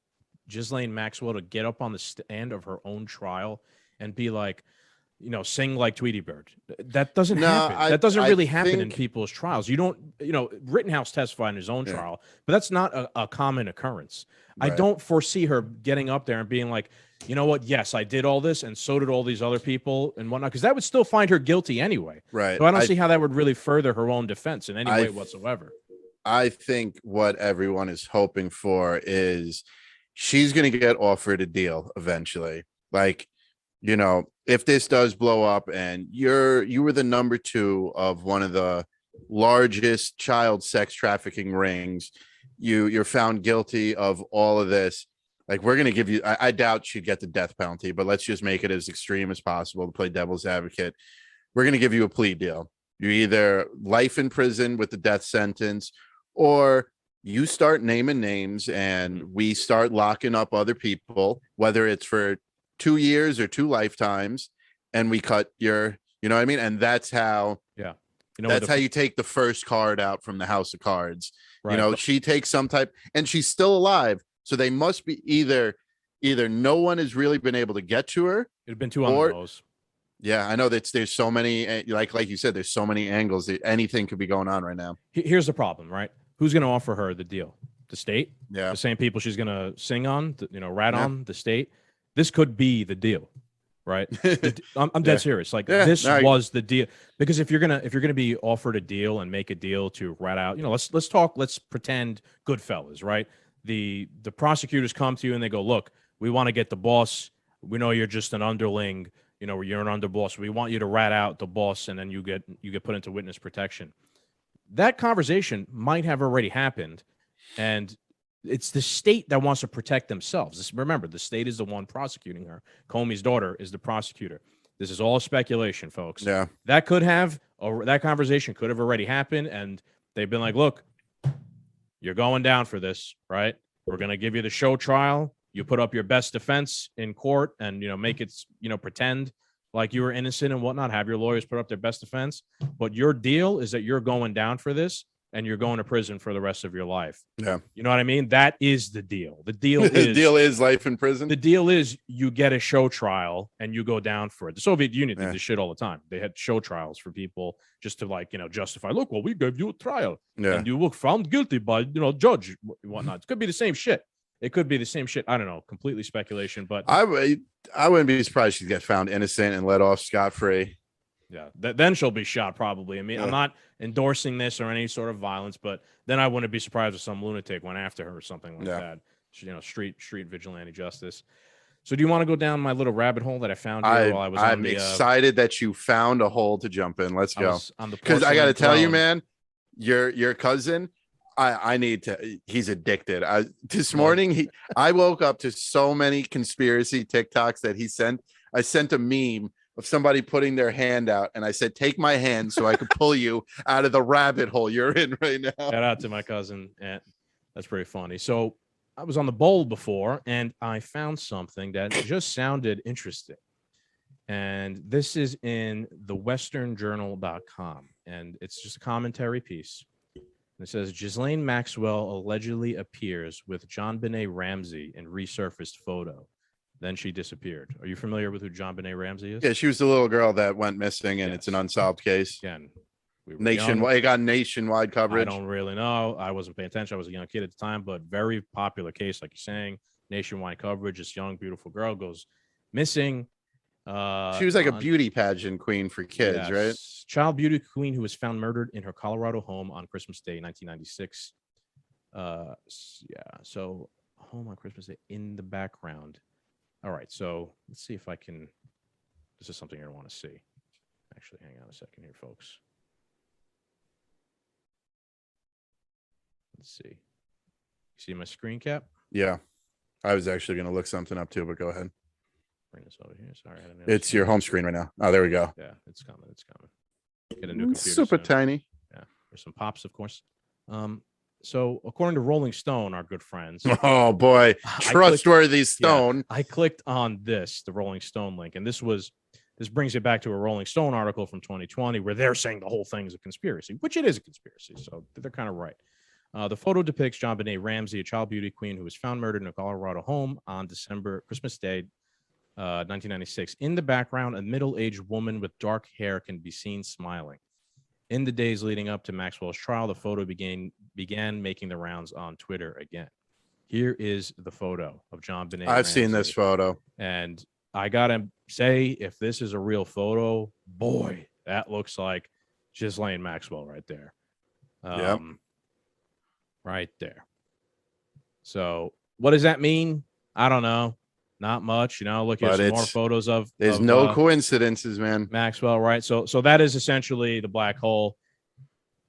Ghislaine Maxwell to get up on the stand of her own trial and be like, sing like Tweety Bird? That doesn't happen. That doesn't really happen in people's trials. You don't, Rittenhouse testified in his own trial, but that's not a common occurrence. Right. I don't foresee her getting up there and being like, you know what? Yes, I did all this, and so did all these other people and whatnot, because that would still find her guilty anyway. Right. So I don't see how that would really further her own defense in any way whatsoever. I think what everyone is hoping for is she's going to get offered a deal eventually. Like, if this does blow up and you were the number 2 of one of the largest child sex trafficking rings, you're found guilty of all of this. Like, we're going to give you, I doubt she'd get the death penalty, but let's just make it as extreme as possible to play devil's advocate. We're going to give you a plea deal. You're either life in prison with the death sentence, or you start naming names and we start locking up other people, whether it's for 2 years or 2 lifetimes, and we cut your, you know what I mean? And that's how, that's how you take the first card out from the house of cards. Right. She takes some type, and she's still alive. So they must be either no one has really been able to get to her. It'd been too on the nose. Yeah, I know that there's so many, like you said, there's so many angles that anything could be going on right now. Here's the problem, right? Who's going to offer her the deal? The state? Yeah. The same people she's going to sing on, rat on, the state. This could be the deal, right? I'm dead serious. Like, this was the deal. Because if you're gonna be offered a deal and make a deal to rat out, let's pretend Goodfellas, right? The prosecutors come to you and they go, look, we want to get the boss. We know you're just an underling. You're an underboss. We want you to rat out the boss, and then you get put into witness protection. That conversation might have already happened, and it's the state that wants to protect themselves. Remember, the state is the one prosecuting her. Comey's daughter is the prosecutor. This is all speculation, folks. Yeah, that conversation could have already happened, and they've been like, look, you're going down for this, right? We're going to give you the show trial. You put up your best defense in court and, make it, pretend like you were innocent and whatnot. Have your lawyers put up their best defense. But your deal is that you're going down for this, and you're going to prison for the rest of your life. Yeah. You know what I mean? That is the deal. The deal is the deal is life in prison. The deal is you get a show trial and you go down for it. The Soviet Union did this shit all the time. They had show trials for people just to justify, look, well, we gave you a trial and you were found guilty by, judge and whatnot. It could be the same shit. It could be the same shit. I don't know. Completely speculation, but I wouldn't be surprised she'd get found innocent and let off scot-free. Yeah, then she'll be shot probably. I mean, I'm not endorsing this or any sort of violence, but then I wouldn't be surprised if some lunatic went after her or something like that. Street vigilante justice. So do you want to go down my little rabbit hole that I found here while I was on I'm the, excited that you found a hole to jump in. Let's I go. was on the Because I got to porcelain tell you, throne. man, your cousin, I need to. He's addicted. This Well- morning I woke up to so many conspiracy TikToks that he sent. I sent a meme of somebody putting their hand out, and I said, "Take my hand so I could pull you out of the rabbit hole you're in right now." Shout out to my cousin. And that's pretty funny. So I was on the bowl before and I found something that just sounded interesting. And this is in the westernjournal.com. And it's just a commentary piece. It says Ghislaine Maxwell allegedly appears with John Benet Ramsey in resurfaced photo. Then she disappeared. Are you familiar with who John Benet Ramsey is? Yeah, she was the little girl that went missing, and Yes. it's an unsolved case. Again, we were young. Nationwide, it got nationwide I coverage. don't really know. I wasn't paying attention. I was a young kid at the time, but very popular case, like you're saying, nationwide coverage. This young, beautiful girl goes missing. She was like a beauty pageant queen for kids, right? Yes. Child beauty queen who was found murdered in her Colorado home on Christmas Day, 1996. So home on Christmas Day in the background. All right, so let's see if I can. This is something I want to see. Actually, hang on a second here, folks. Let's see. See my screen cap? Yeah. I was actually going to look something up too, but go ahead. Bring this over here. Sorry, I didn't It's your home screen right now. Oh, there we go. Yeah, it's coming. It's coming. Get a new computer. Super soon. tiny. Yeah, there's some pops, of course. So according to Rolling Stone, our good friends, Oh boy, trustworthy Stone. I clicked on this, the Rolling Stone link, and this brings it back to a Rolling Stone article from 2020 where they're saying the whole thing is a conspiracy, which it is a conspiracy. So they're kind of right. The photo depicts John Benet Ramsey, a child beauty queen who was found murdered in a Colorado home on Christmas Day, 1996. In the background, a middle-aged woman with dark hair can be seen smiling. In the days leading up to Maxwell's trial, the photo began making the rounds on Twitter again. Here is the photo of John Benet I've seen this photo. And I gotta say, if this is a real photo, boy, that looks like Ghislaine Maxwell right there. Yep. Right there. So what does that mean? I don't know. Not much, look at But some more it's- photos of There's no coincidences, man. Maxwell, right? So that is essentially the black hole.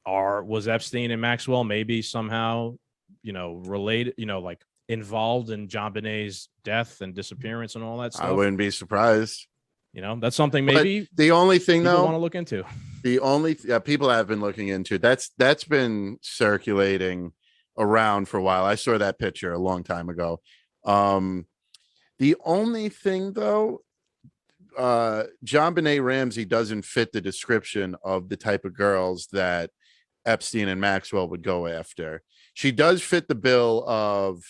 Was Epstein and Maxwell maybe somehow, related, like involved in John Benet's death and disappearance and all that stuff? I wouldn't be surprised. That's something But maybe the only thing people though, want to look into. the only people have been looking into that's been circulating around for a while. I saw that picture a long time ago. The only thing though, John Benet Ramsey doesn't fit the description of the type of girls that Epstein and Maxwell would go after. She does fit the bill of,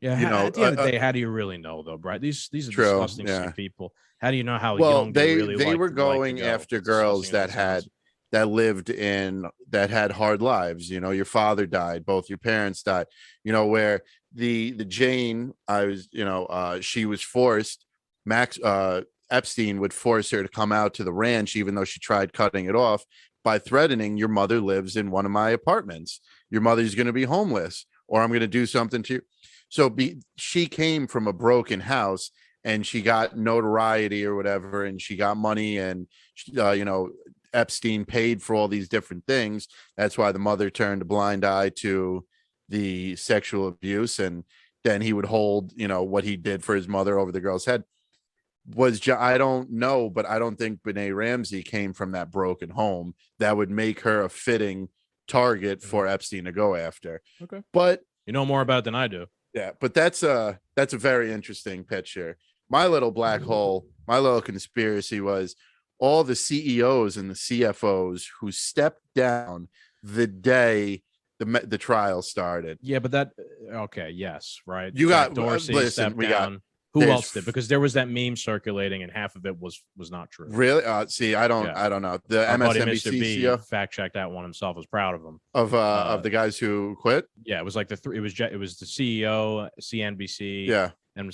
Yeah, at the end of the day, how do you really know though, Brad? These are True, disgusting yeah. people. How do you know how well, young they really were like going to go? after It's girls disgusting that as it sounds. that had hard lives. Your father died, both your parents died. Where the Jane, she was forced. Epstein would force her to come out to the ranch, even though she tried cutting it off by threatening, your mother lives in one of my apartments. Your mother's going to be homeless, or I'm going to do something to you. So she came from a broken house and she got notoriety or whatever, and she got money, and Epstein paid for all these different things. That's why the mother turned a blind eye to the sexual abuse, and then he would hold what he did for his mother over the girl's head. I don't know, but I don't think Benet Ramsey came from that broken home that would make her a fitting target for Epstein to go after. Okay. But You know more about it than I do. yeah, but that's a very interesting picture. My little black hole, my little conspiracy was all the CEOs and the CFOs who stepped down the day the trial started. Yeah, but okay, yes, right. You Jack got- Dorsey listen, stepped we got- down. Who there's- else did? Because there was that meme circulating, and half of it was not true. Really? See, I don't know. The Our buddy MSNBC Mr. B CEO fact checked that one himself. Was proud of him. of the guys who quit. Yeah, it was like it was the CEO, CNBC, Yeah. and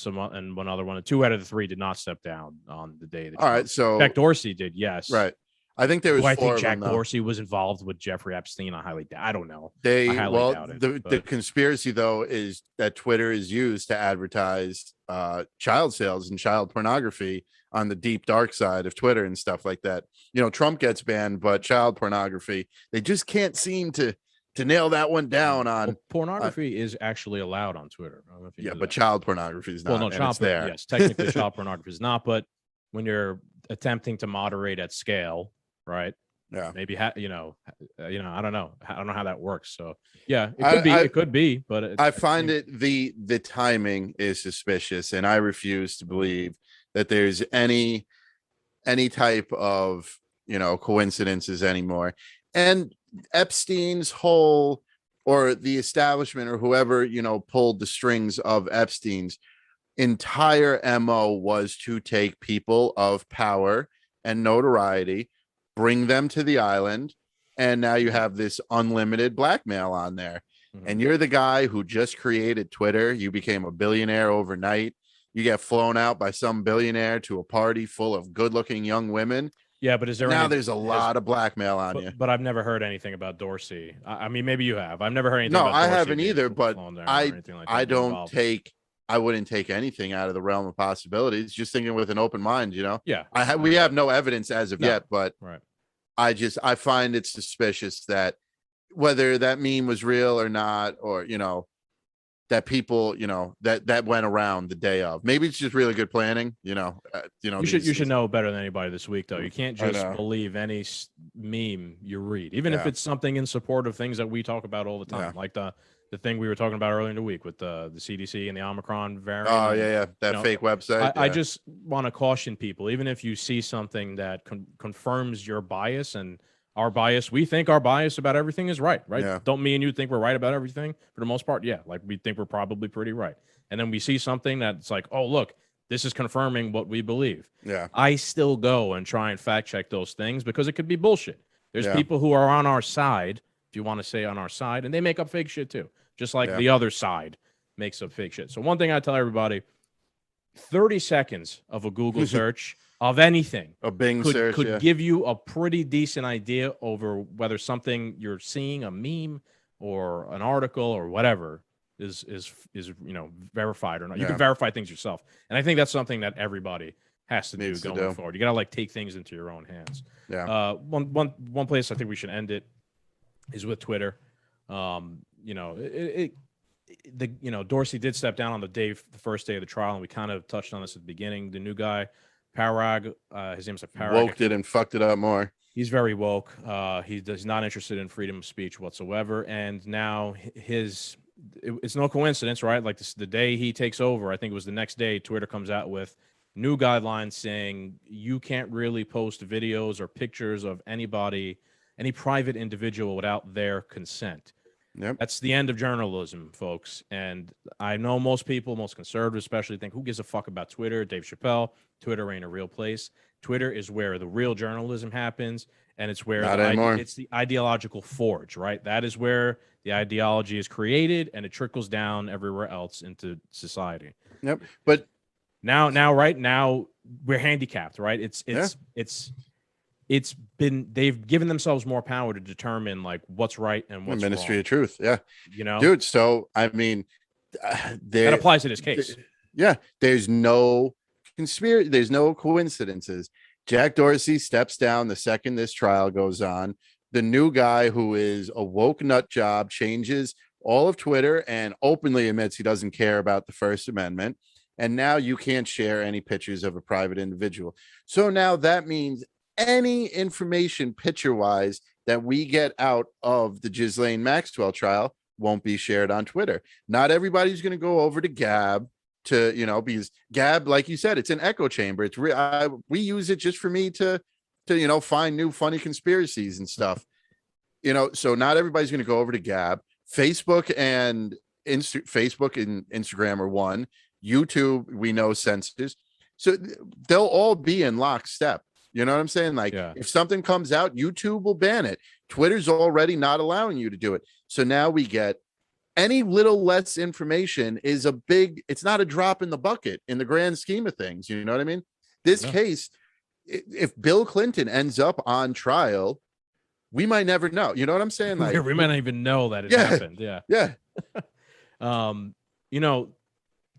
one other one. 2 out of the 3 did not step down on the day. All right. So Jack Dorsey did. Yes. right. I think there was Do I 4 think of Jack them, though. Dorsey was involved with Jeffrey Epstein? I don't know. They I highly doubt it, the but- conspiracy though is that Twitter is used to advertise child sales and child pornography on the deep dark side of Twitter and stuff like that. Trump gets banned, but child pornography, they just can't seem to nail that one down on. Well, pornography is actually allowed on Twitter. I don't know if you Yeah, knew but that. child pornography is not. Well, no, and child it's there. Yes, technically child pornography is not, but when you're attempting to moderate at scale, right? Yeah. Maybe I don't know. I don't know how that works. So yeah, it could be, but I find the timing is suspicious, and I refuse to believe that there's any type of coincidences anymore. And Epstein's whole, or the establishment, or whoever pulled the strings of Epstein's entire MO was to take people of power and notoriety, bring them to the island, and now you have this unlimited blackmail on there. Mhm. And you're the guy who just created Twitter. You became a billionaire overnight. You get flown out by some billionaire to a party full of good-looking young women. Yeah, but is there there's a lot of blackmail on you. But I've never heard anything about Dorsey. I mean, maybe you have. I've never heard anything. No, about I Dorsey haven't being either. But flown there or anything like that I don't involved. I wouldn't take anything out of the realm of possibilities. Just thinking with an open mind, Yeah, we have no evidence as of yet, but right. I find it suspicious that whether that meme was real or not, or that people that went around the day of, maybe it's just really good planning. You should know better than anybody this week, though. You can't just believe any meme you read, even if it's something in support of things that we talk about all the time, like the thing we were talking about earlier in the week with the CDC and the Omicron variant. Oh yeah, that fake website. I just want to caution people, even if you see something that confirms your bias and our bias, we think our bias about everything is right? Yeah. Don't me and you think we're right about everything for the most part? Yeah, like we think we're probably pretty right. And then we see something that's like, oh, look, this is confirming what we believe. Yeah. I still go and try and fact check those things because it could be bullshit. There's people who are on our side, if you want to say on our side, and they make up fake shit too. Just like the other side makes up fake shit. So one thing I tell everybody, 30 seconds of a Google search of anything, a Bing could, search could give you a pretty decent idea over whether something you're seeing, a meme or an article or whatever, is verified or not. You can verify things yourself, and I think that's something that everybody has to do going forward. You gotta take things into your own hands. Yeah. One place I think we should end it is with Twitter. Dorsey did step down on the first day of the trial, and we kind of touched on this at the beginning. The new guy, Parag, his name's Parag. Woke it and fucked it up more. He's very woke. He's not interested in freedom of speech whatsoever. And now it's no coincidence, right? Like the day he takes over, I think it was the next day, Twitter comes out with new guidelines saying you can't really post videos or pictures of anybody, any private individual without their consent. Yep. That's the end of journalism, folks. And I know most people, most conservatives especially, think, who gives a fuck about Twitter? Dave Chappelle, Twitter ain't a real place. Twitter is where the real journalism happens, and it's where it's the ideological forge, right? That is where the ideology is created, and it trickles down everywhere else into society. Yep. But now, right now, we're handicapped, right? They've given themselves more power to determine like what's right and what's Ministry wrong. of Truth. Yeah. Dude. So, I mean, that applies to this case. There's no conspiracy. There's no coincidences. Jack Dorsey steps down the second this trial goes on. The new guy, who is a woke nut job, changes all of Twitter and openly admits he doesn't care about the First Amendment. And now you can't share any pictures of a private individual. So now that means any information picture wise that we get out of the Ghislaine Maxwell trial won't be shared on Twitter. Not everybody's going to go over to Gab to, because Gab, like you said, it's an echo chamber. It's we use it just for me to find new funny conspiracies and stuff, so not everybody's going to go over to Gab. Facebook and Instagram are one. YouTube, we know censors. So they'll all be in lockstep. You know what I'm saying? Like, if something comes out, YouTube will ban it. Twitter's already not allowing you to do it. So now we get any little less information is it's not a drop in the bucket in the grand scheme of things. You know what I mean? This case, if Bill Clinton ends up on trial, we might never know. You know what I'm saying? Like, we might not even know that it happened. Yeah. Yeah.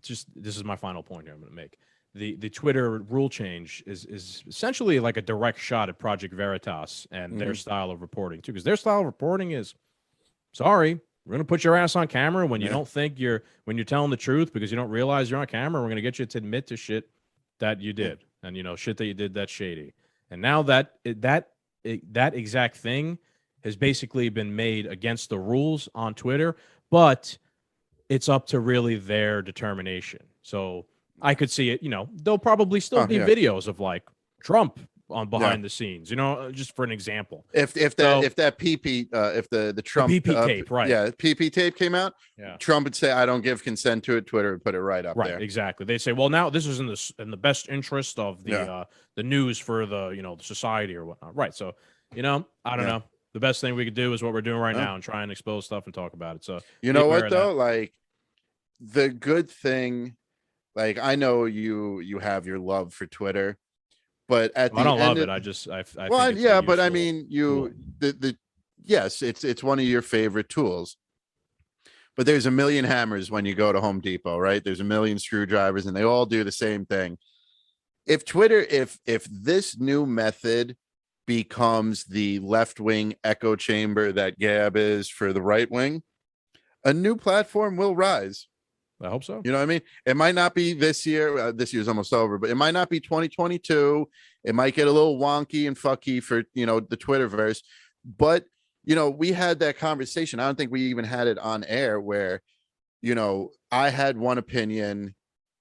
just this is my final point here I'm going to make. The Twitter rule change is essentially like a direct shot at Project Veritas and their style of reporting too, because their style of reporting is, sorry, we're going to put your ass on camera when you don't think when you're telling the truth because you don't realize you're on camera. We're going to get you to admit to shit that you did, and shit that you did that's shady. And now that exact thing has basically been made against the rules on Twitter, but it's up to really their determination. So I could see it, there'll probably still be videos of like Trump on behind the scenes, just for an example. If the Trump PP tape, right? Yeah, PP tape came out. Yeah. Trump would say, "I don't give consent to it." Twitter would put it right up there. Right, exactly. They say, "Well, now this is in the best interest of the news for the society or whatnot." Right. So, I don't know. The best thing we could do is what we're doing right now and try and expose stuff and talk about it. So you know what though, like the good thing, like I know you have your love for Twitter. But at the I don't end love it. I think yeah, it's but I mean, yes, it's one of your favorite tools. But there's a million hammers when you go to Home Depot, right? There's a million screwdrivers, and they all do the same thing. If Twitter, if this new method becomes the left-wing echo chamber that Gab is for the right wing, a new platform will rise. I hope so. You know what I mean? It might not be this year. This year's almost over, but it might not be 2022. It might get a little wonky and fucky for, the Twitterverse. But, we had that conversation. I don't think we even had it on air where, I had one opinion.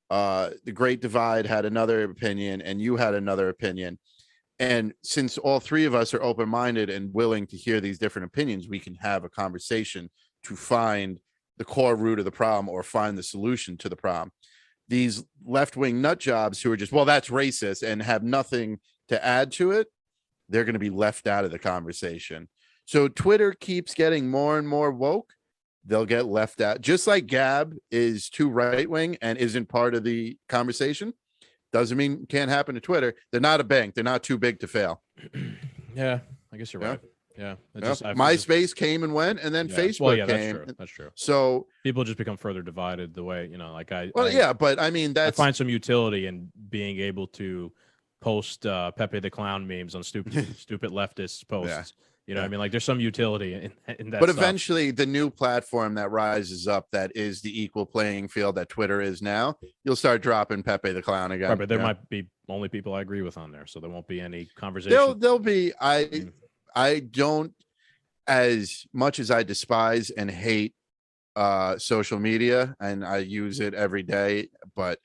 The Great Divide had another opinion and you had another opinion. And since all three of us are open-minded and willing to hear these different opinions, we can have a conversation to find the core root of the problem or find the solution to the problem. These left-wing nut jobs who are just, well, that's racist and have nothing to add to it, they're going to be left out of the conversation. So Twitter keeps getting more and more woke. They'll get left out. Just like Gab is too right-wing and isn't part of the conversation, doesn't mean it can't happen to Twitter. They're not a bank. They're not too big to fail. Yeah, I guess you're right. Yeah, MySpace came and went, and then Facebook came. That's true. So people just become further divided the way but I mean, I find some utility in being able to post Pepe the Clown memes on stupid leftist posts. You know what I mean? Like there's some utility in that. But eventually, the new platform that rises up that is the equal playing field that Twitter is now, you'll start dropping Pepe the Clown again. Right, but there might be only people I agree with on there, so there won't be any conversation. There'll be. I don't, as much as I despise and hate social media, and I use it every day, but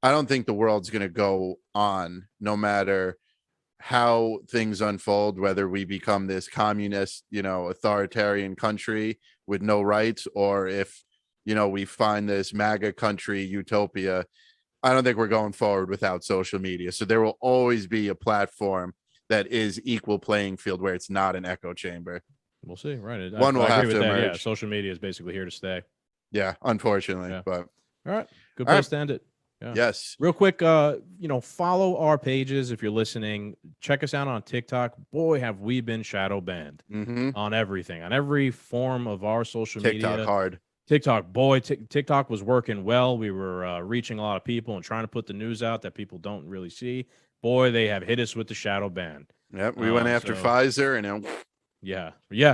I don't think the world's going to go on no matter how things unfold, whether we become this communist, authoritarian country with no rights, or if, we find this MAGA country utopia. I don't think we're going forward without social media. So there will always be a platform that is equal playing field where it's not an echo chamber. We'll see. Right. One will have to emerge. Yeah, social media is basically here to stay. Yeah, unfortunately. Yeah. But all right. Good place to end it. Yeah. Yes. Real quick, follow our pages if you're listening. Check us out on TikTok. Boy, have we been shadow banned on everything, on every form of our social media. TikTok hard. TikTok, boy, TikTok was working well. We were reaching a lot of people and trying to put the news out that people don't really see. Boy, they have hit us with the shadow ban. Yep, we went after Pfizer, and yeah.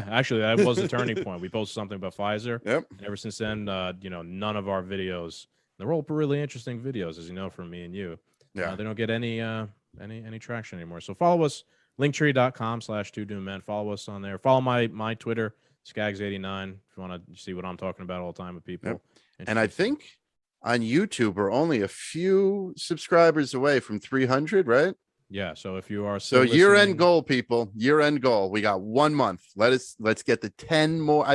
Actually, that was the turning point. We posted something about Pfizer. Yep. And ever since then, none of our videos. They're all really interesting videos, as you know from me and you. Yeah, they don't get any traction anymore. So follow us, linktree.com/2doommen. Follow us on there. Follow my Twitter, Skags89, if you want to see what I'm talking about all the time with people. Yep. And I think on YouTube we're only a few subscribers away from 300, right? Yeah. So if you are year-end goal, people, year-end goal. We got 1 month. Let's get the 10 more.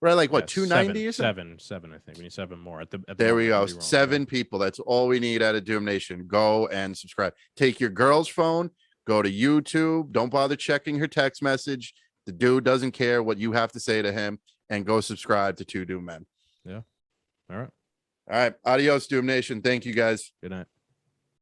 We're at 290 or something? Seven, I think. We need 7 more. There we go. 7 people. That's all we need out of Doom Nation. Go and subscribe. Take your girl's phone. Go to YouTube. Don't bother checking her text message. The dude doesn't care what you have to say to him. And go subscribe to 2 Doom Men. Yeah. All right. All right. Adios, Doom Nation. Thank you, guys. Good night.